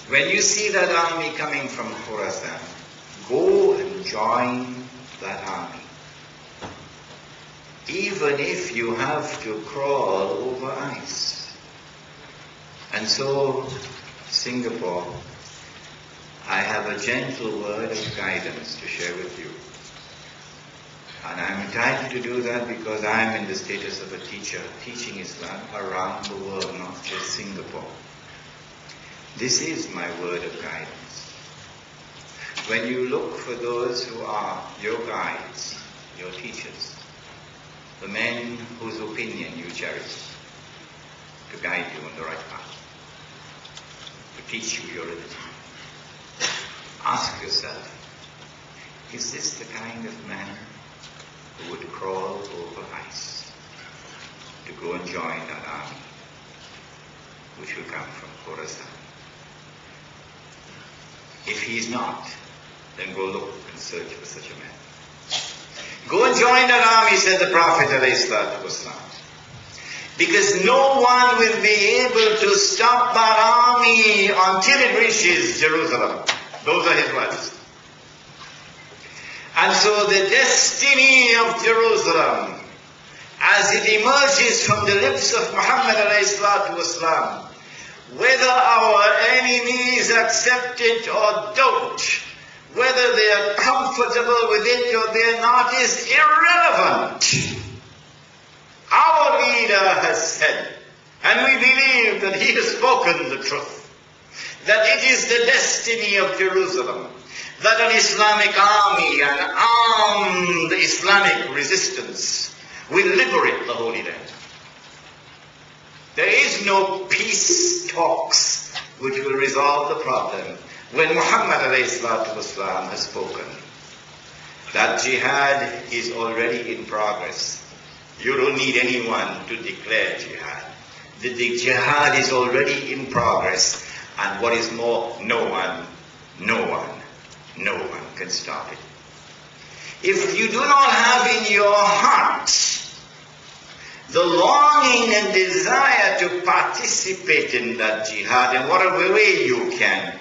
When you see that army coming from Khorasan, go and join that army. Even if you have to crawl over ice. And so, Singapore, I have a gentle word of guidance to share with you. And I'm entitled to do that because I'm in the status of a teacher, teaching Islam around the world, not just Singapore. This is my word of guidance. When you look for those who are your guides, your teachers, the men whose opinion you cherish, to guide you on the right path, to teach you your religion, ask yourself, is this the kind of man who would crawl over ice to go and join that army which will come from Khorasan? If he is not, then go look and search for such a man. Go and join that army, said the Prophet ﷺ. Because no one will be able to stop that army until it reaches Jerusalem. Those are his words. And so the destiny of Jerusalem, as it emerges from the lips of Muhammad ﷺ, whether our enemies accept it or don't, whether they are comfortable with it or they are not, is irrelevant. Our leader has said, and we believe that he has spoken the truth, that it is the destiny of Jerusalem that an Islamic army, an armed Islamic resistance will liberate the Holy Land. There is no peace talks which will resolve the problem when Muhammad ﷺ has spoken. That jihad is already in progress. You don't need anyone to declare jihad. The jihad is already in progress, and what is more, no one can stop it. If you do not have in your heart the longing and desire to participate in that jihad in whatever way you can,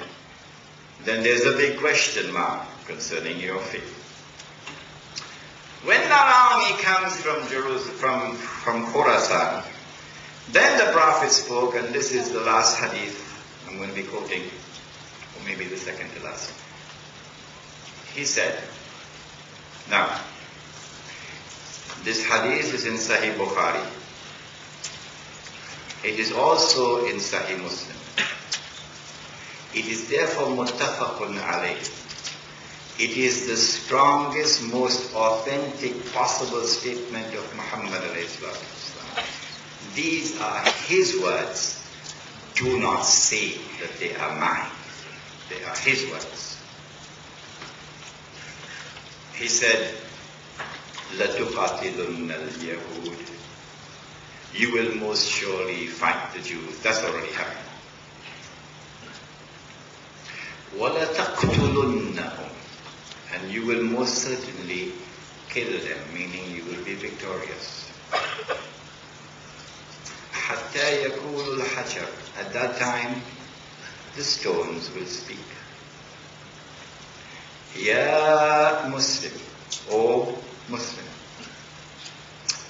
then there's a big question mark concerning your faith. When that army comes from Jerusalem, from Khorasan, then the Prophet spoke, and this is the last hadith I'm going to be quoting, or maybe the second to last. He said, now, this hadith is in Sahih Bukhari. It is also in Sahih Muslim. It is therefore muttafaqun alayh. It is the strongest, most authentic possible statement of Muhammad ﷺ. These are his words. Do not say that they are mine. They are his words. He said, لَتُقَاتِلُنَّ الْيَهُودِ. You will most surely fight the Jews. That's already happened. وَلَتَقْتُلُنَّهُمْ. And you will most certainly kill them, meaning you will be victorious. حَتَّى يَقُولُ الْحَجَرُ. At that time, the stones will speak. Ya Muslim, O Muslim,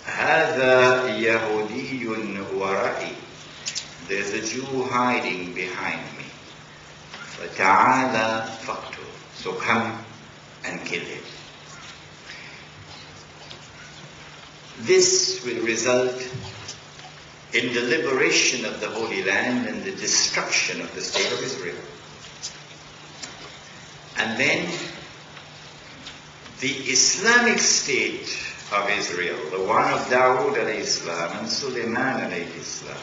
هذا يهودي ورائي. There's a Jew hiding behind me. فَتَعَالَى فَقْتُلْ. So come and kill him. This will result in the liberation of the Holy Land and the destruction of the state of Israel. And then the Islamic state of Israel, the one of Dawood alayhi salam and Sulaiman alayhi salam,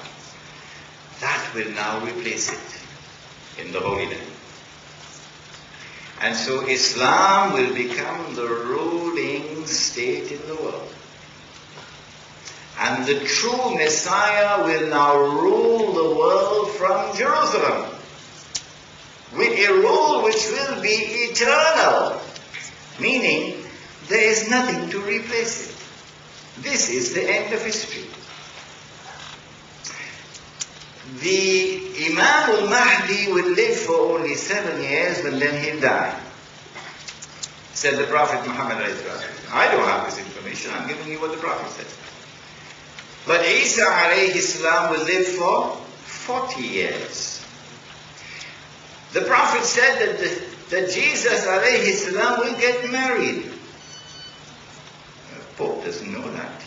that will now replace it in the Holy Land. And so Islam will become the ruling state in the world. And the true Messiah will now rule the world from Jerusalem, with a rule which will be eternal, meaning there is nothing to replace it. This is the end of history. the Imam al-Mahdi will live for only 7 years and then he'll die. Said the Prophet Muhammad. I don't have this information, I'm giving you what the Prophet said. But Isa alayhi salam will live for 40 years. The Prophet said that Jesus alayhi salam will get married. The Pope doesn't know that.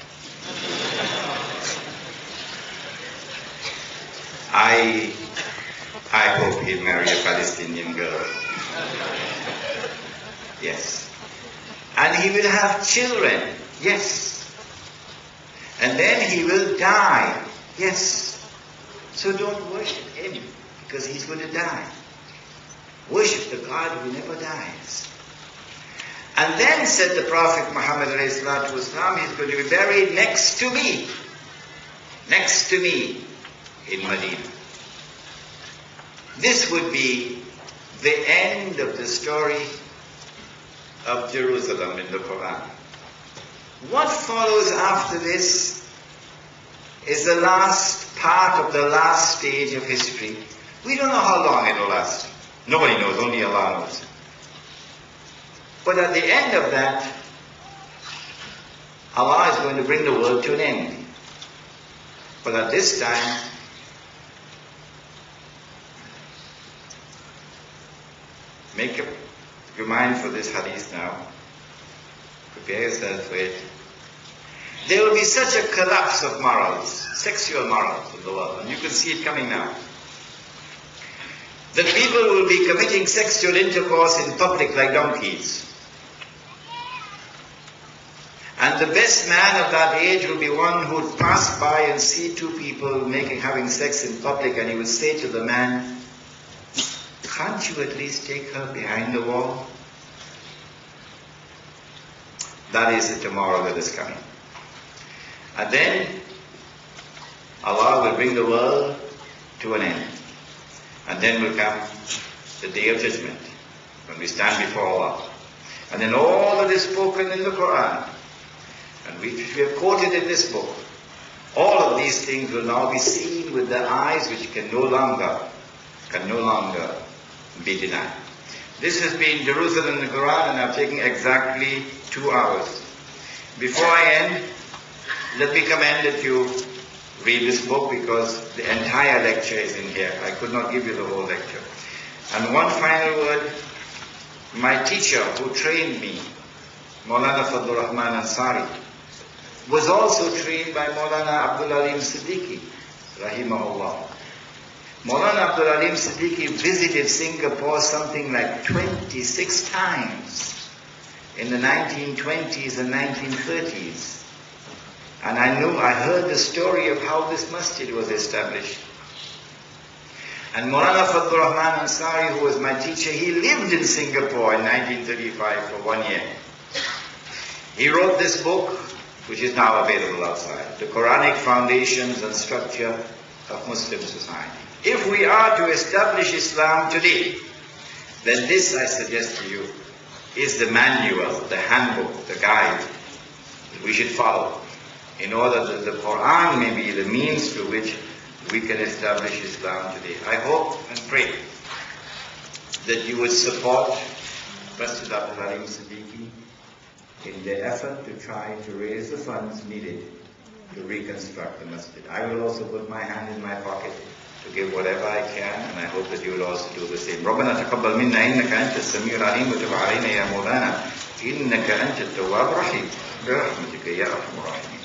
I hope he'll marry a Palestinian girl. Yes. And he will have children. Yes. And then he will die. Yes. So don't worship him because he's going to die. Worship the God who never dies. And then said the Prophet Muhammad ﷺ, he's going to be buried next to me. Next to me in Medina. This would be the end of the story of Jerusalem in the Quran. What follows after this is the last part of the last stage of history. We don't know how long it will last. Nobody knows, only Allah knows. But at the end of that, Allah is going to bring the world to an end. But at this time, make up your mind for this hadith now. Prepare yourself for it. There will be such a collapse of morals, sexual morals in the world, and you can see it coming now. That people will be committing sexual intercourse in public like donkeys. And the best man of that age will be one who would pass by and see two people having sex in public, and he would say to the man, "Can't you at least take her behind the wall?" That is the tomorrow that is coming. And then Allah will bring the world to an end. And then will come the day of judgment, when we stand before Allah. And then all that is spoken in the Quran, and we have quoted in this book, all of these things will now be seen with the eyes which can no longer be denied. This has been Jerusalem in the Quran, and I've taken exactly 2 hours. Before I end, let me commend that you read this book, because the entire lecture is in here. I could not give you the whole lecture. And one final word, my teacher who trained me, Maulana Fadlur Rahman Ansari, was also trained by Maulana Abdul Alim Siddiqui, rahimahullah. Maulana Abdul Alim Siddiqui visited Singapore something like 26 times in the 1920s and 1930s. And I heard the story of how this masjid was established. And Maulana Fadlur Rahman Ansari, who was my teacher, he lived in Singapore in 1935 for 1 year. He wrote this book, which is now available outside, The Quranic Foundations and Structure of Muslim Society. If we are to establish Islam today, then this, I suggest to you, is the manual, the handbook, the guide that we should follow, in order that the Quran may be the means through which we can establish Islam today. I hope and pray that you would support Masjid Abdul Alim Siddiqui in their effort to try to raise the funds needed to reconstruct the masjid. I will also put my hand in my pocket to give whatever I can, and I hope that you will also do the same. ربنا تقبل منا إنك أنت السميع العليم وتب علينا يا مولانا إنك أنت التواب الرحيم برحمتك يا أرحم الراحمين.